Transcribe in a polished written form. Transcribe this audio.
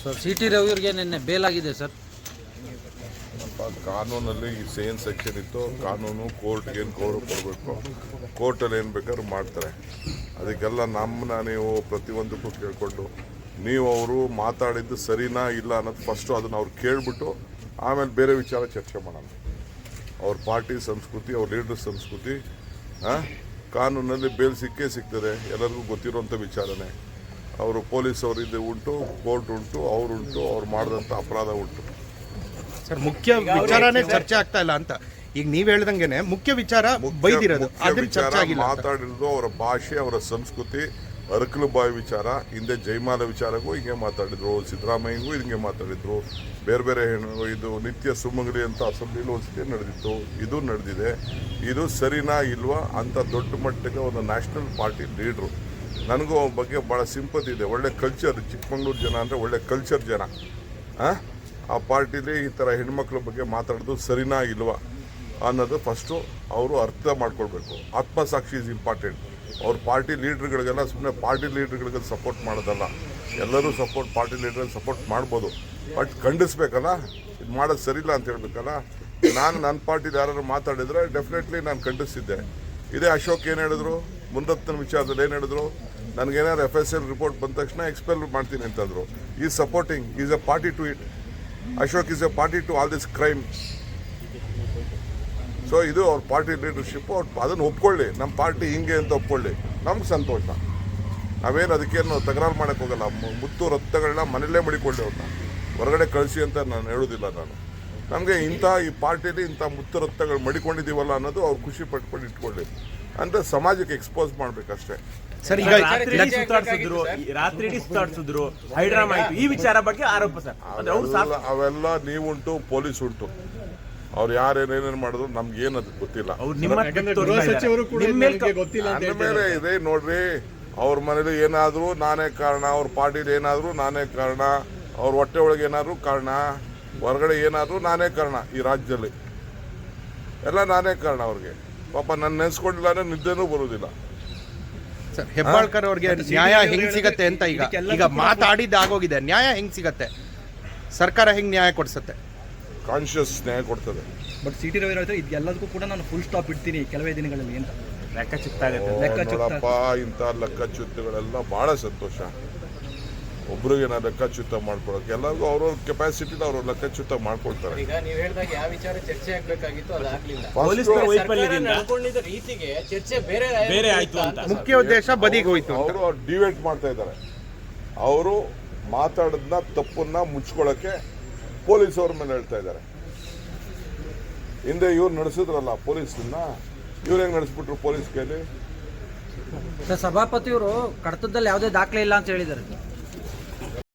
Sir C T Ravi ಅವರಿಗೆ ನಿನ್ನೆ ಬೇಲಾಗಿದೆ sir. ಕಾನೂನಲ್ಲಿ ಏನು ಸೆಕ್ಷನ್ ಇತ್ತು, ಕಾನೂನು ಕೋರ್ಟ್ಗೆ ಏನು ಗೌರವ ಕೊಡಬೇಕು, ಕೋರ್ಟಲ್ಲಿ ಏನು ಬೇಕಾದ್ರೂ ಮಾಡ್ತಾರೆ. ಅದಕ್ಕೆಲ್ಲ ನಮ್ಮನ್ನ ನೀವು ಪ್ರತಿಯೊಂದಕ್ಕೂ ಕೇಳಿಕೊಂಡು ನೀವು ಅವರು ಮಾತಾಡಿದ್ದು ಸರಿನಾ ಇಲ್ಲ ಅನ್ನೋದು ಫಸ್ಟು ಅದನ್ನು ಅವ್ರು ಕೇಳಿಬಿಟ್ಟು ಆಮೇಲೆ ಬೇರೆ ವಿಚಾರ ಚರ್ಚೆ ಮಾಡೋಣ. ಅವ್ರ ಪಾರ್ಟಿ ಸಂಸ್ಕೃತಿ, ಅವ್ರ ಲೀಡರ್ ಸಂಸ್ಕೃತಿ, ಕಾನೂನಲ್ಲಿ ಬೇಲ್ ಸಿಕ್ಕೇ ಸಿಗ್ತದೆ, ಎಲ್ಲರಿಗೂ ಗೊತ್ತಿರುವಂಥ ವಿಚಾರನೇ. ಅವರು ಪೊಲೀಸ್ ಅವರಿದ್ದು ಉಂಟು, ಕೋರ್ಟ್ ಉಂಟು, ಅವರುಂಟು, ಅವ್ರು ಮಾಡಿದಂಥ ಅಪರಾಧ ಉಂಟು. ಸರ್ ಮುಖ್ಯ ವಿಚಾರನೇ ಚರ್ಚೆ ಆಗ್ತಾ ಇಲ್ಲ ಅಂತ ಈಗ ನೀವು ಹೇಳ್ದಂಗೆನೆ ಮುಖ್ಯ ವಿಚಾರ ಬೈದಿರೋದು ಮಾತಾಡಿರೋದು ಅವರ ಭಾಷೆ, ಅವರ ಸಂಸ್ಕೃತಿ, ಅರಕಲು ಬಾಯಿ ವಿಚಾರ. ಹಿಂದೆ ಜಯಮಾಲ ವಿಚಾರಕ್ಕೂ ಹಿಂಗೆ ಮಾತಾಡಿದ್ರು, ಸಿದ್ದರಾಮಯ್ಯಗೂ ಹಿಂಗೆ ಮಾತಾಡಿದ್ರು, ಬೇರೆ ಬೇರೆ ಇದು ನಿತ್ಯ ಸುಮಂಗಲಿ ಅಂತ ಅಸೆಂಬ್ಲಿಲಿ ಒಂದ್ಸತಿ ನಡೆದಿತ್ತು, ಇದು ನಡೆದಿದೆ. ಇದು ಸರಿನಾ ಇಲ್ವಾ ಅಂತ ದೊಡ್ಡ ಮಟ್ಟಿಗೆ ಒಂದು ನ್ಯಾಷನಲ್ ಪಾರ್ಟಿ ಲೀಡ್ರು. ನನಗೂ ಅವ್ರ ಬಗ್ಗೆ ಭಾಳ ಸಿಂಪತಿ ಇದೆ. ಒಳ್ಳೆ ಕಲ್ಚರ್, ಚಿಕ್ಕಮಂಗ್ಳೂರು ಜನ ಅಂದರೆ ಒಳ್ಳೆ ಕಲ್ಚರ್ ಜನ. ಆ ಪಾರ್ಟಿಲಿ ಈ ಥರ ಹೆಣ್ಮಕ್ಳ ಬಗ್ಗೆ ಮಾತಾಡೋದು ಸರಿನಾ ಇಲ್ವಾ ಅನ್ನೋದು ಫಸ್ಟು ಅವರು ಅರ್ಥ ಮಾಡ್ಕೊಳ್ಬೇಕು. ಆತ್ಮಸಾಕ್ಷಿ ಇಸ್ ಇಂಪಾರ್ಟೆಂಟ್. ಅವ್ರ ಪಾರ್ಟಿ ಲೀಡ್ರ್ಗಳಿಗೆಲ್ಲ ಸುಮ್ಮನೆ ಪಾರ್ಟಿ ಲೀಡ್ರ್ಗಳಿಗೆ ಸಪೋರ್ಟ್ ಮಾಡೋದಲ್ಲ. ಎಲ್ಲರೂ ಪಾರ್ಟಿ ಲೀಡ್ರಿಗೆ ಸಪೋರ್ಟ್ ಮಾಡ್ಬೋದು, ಬಟ್ ಖಂಡಿಸ್ಬೇಕಲ್ಲ, ಇದು ಮಾಡೋದು ಸರಿಯಿಲ್ಲ ಅಂತ ಹೇಳ್ಬೇಕಲ್ಲ. ನಾನು ನನ್ನ ಪಾರ್ಟಿಲಿ ಯಾರು ಮಾತಾಡಿದರೆ ಡೆಫಿನೆಟ್ಲಿ ನಾನು ಖಂಡಿಸಿದ್ದೆ. ಇದೇ ಅಶೋಕ್ ಏನು ಹೇಳಿದ್ರು, ಮುನ್ರತ್ನ ವಿಚಾರದಲ್ಲಿ ಏನು ಹೇಳಿದ್ರು, ನನಗೇನಾದ್ರು FSL ರಿಪೋರ್ಟ್ ಬಂದ ತಕ್ಷಣ ಎಕ್ಸ್ಪೆಲ್ ಮಾಡ್ತೀನಿ ಅಂತಂದರು. Is supporting, is a party to it. Ashok is a party to all this crime. So ಇದು ಅವ್ರ ಪಾರ್ಟಿ ಲೀಡರ್ಶಿಪ್ಪು. ಅವ್ರು ಅದನ್ನು ಒಪ್ಕೊಳ್ಳಿ, ನಮ್ಮ ಪಾರ್ಟಿ ಹಿಂಗೆ ಅಂತ ಒಪ್ಕೊಳ್ಳಿ, ನಮ್ಗೆ ಸಂತೋಷ. ನಾವೇನು ಅದಕ್ಕೇನು ತಕರಾರು ಮಾಡೋಕ್ಕೆ ಹೋಗಲ್ಲ. ಮುತ್ತು ರಕ್ತಗಳನ್ನ ಮನೆಯಲ್ಲೇ ಮಡಿಕೊಳ್ಳಿ, ಅವ್ರನ್ನ ಹೊರಗಡೆ ಕಳಿಸಿ ಅಂತ ನಾನು ಹೇಳೋದಿಲ್ಲ. ನಮಗೆ ಈ ಪಾರ್ಟಿಲಿ ಇಂಥ ಮುತ್ತು ರಕ್ತಗಳು ಮಡಿಕೊಂಡಿದ್ದೀವಲ್ಲ ಅನ್ನೋದು ಅವ್ರು ಖುಷಿ ಪಟ್ಕೊಂಡು ಇಟ್ಕೊಳ್ಳಿ ಅಂದರೆ ಸಮಾಜಕ್ಕೆ ಎಕ್ಸ್ಪೋಸ್ ಮಾಡಬೇಕಷ್ಟೇ. ಸರ್ ಈಗ ರಾತ್ರಿ ಸುತ್ತಾಡ್ಸಿದ್ರು, ಹೈಡ್ರಾಮಾ ಆಯ್ತು, ಈ ವಿಚಾರ ಬಗ್ಗೆ ಆರೋಪ ಸರ್. ಅವೆಲ್ಲ ನೀವುಂಟು, ಪೊಲೀಸ್ ಉಂಟು. ಅವ್ರು ಯಾರೇನೇನೇನು ಮಾಡಿದ್ರು ನಮ್ಗೆ ಏನದು ಗೊತ್ತಿಲ್ಲ. ಮೇಲೆ ಇದೆ ನೋಡ್ರಿ, ಅವ್ರ ಮನೇಲಿ ಏನಾದರೂ ನಾನೇ ಕಾರಣ, ಅವ್ರ ಪಾರ್ಟಿಲಿ ಏನಾದರೂ ನಾನೇ ಕಾರಣ, ಅವ್ರ ಹೊಟ್ಟೆ ಒಳಗೆ ಏನಾದರೂ ಕಾರಣ, ಹೊರಗಡೆ ಏನಾದರೂ ನಾನೇ ಕಾರಣ. ಈ ರಾಜ್ಯದಲ್ಲಿ ಎಲ್ಲ ನಾನೇ ಕಾರಣ. ಅವ್ರಿಗೆ ಪಾಪ ನನ್ನ ನೆನೆಸ್ಕೊಂಡಿಲ್ಲ ಅಂದ್ರೆ ನಿದ್ದೆನೂ ಬರೋದಿಲ್ಲ. ಸರ್ ಹೆಬ್ಬಾಳ್ಕರ್ ಅವ್ರಿಗೆ ನ್ಯಾಯ ಹೆಂಗ್ ಸಿಗತ್ತೆ ಅಂತ ಈಗ ಮಾತಾಡಿದ್ದಾಗೋಗಿದೆ. ನ್ಯಾಯ ಹೆಂಗ್ ಸಿಗತ್ತೆ? ಸರ್ಕಾರ ಹೆಂಗ್ ನ್ಯಾಯ ಕೊಡಿಸುತ್ತೆ? ಕಾನ್ಶಿಯಸ್ ನ್ಯಾಯ ಕೊಡ್ತದೆ. ಬಟ್ ಸಿ ಟಿ ರವಿ ಹೇಳ್ತಾರೆ ಇದೆಲ್ಲದಕ್ಕೂ ಕೂಡ ನಾನು ಫುಲ್ ಸ್ಟಾಪ್ ಇಡ್ತೀನಿ ಕೆಲವೇ ದಿನಗಳಲ್ಲಿ ಅಂತ. ನೋಡಪ್ಪ, ಇಂಥ ಲೆಕ್ಕಚ್ಯುತಗಳೆಲ್ಲ ಭಾಳ ಸಂತೋಷ. ಒಬ್ರಿಗೆ ನಾನು ಲೆಕ್ಕಚ್ಯುತ ಮಾಡ್ಕೊಳಕ್ಕೆ ಎಲ್ಲರಿಗೂ ಅವ್ರವ್ರ ಕೆಪಾಸಿಟಿನ ಅವ್ರ ಲೆಕ್ಕಚ್ಯುತ ಮಾಡ್ಕೊಳ್ತಾರೆ. ಈಗ ನೀವು ಹೇಳಿದಾಗ ಯಾವ ವಿಚಾರ ಚರ್ಚೆ ಆಗಬೇಕಾಗಿತ್ತು ಅದು ಆಗಲಿಲ್ಲ. ರೀತಿಗೆ ಚರ್ಚೆ ಬೇರೆ ಆಯ್ತು ಅಂತ ಮುಖ್ಯ ಉದ್ದೇಶ ಬದಿಗೆ ಹೋಯ್ತು. ಅವರು ಡಿವೇಟ್ ಮಾಡ್ತಾ ಇದ್ದಾರೆ. ಅವರು ಮಾತಾಡೋದನ್ನ ತಪ್ಪನ್ನ ಮುಚ್ಕೊಳ್ಳೋಕ್ಕೆ ಪೊಲೀಸ್ ಅವ್ರ ಮೇಲೆ ಹೇಳ್ತಾ ಇದ್ದಾರೆ. ಹಿಂದೆ ಇವ್ರು ನಡೆಸಿದ್ರಲ್ಲ ಪೊಲೀಸನ್ನ, ಇವ್ರು ಹೆಂಗ್ ನಡೆಸ್ಬಿಟ್ರು ಪೊಲೀಸ್ ಕೈಲಿ? ಸಭಾಪತಿಯವರು ಕಡತದಲ್ಲಿ ಯಾವುದೇ ದಾಖಲೆ ಇಲ್ಲ ಅಂತ ಹೇಳಿದ್ದಾರೆ.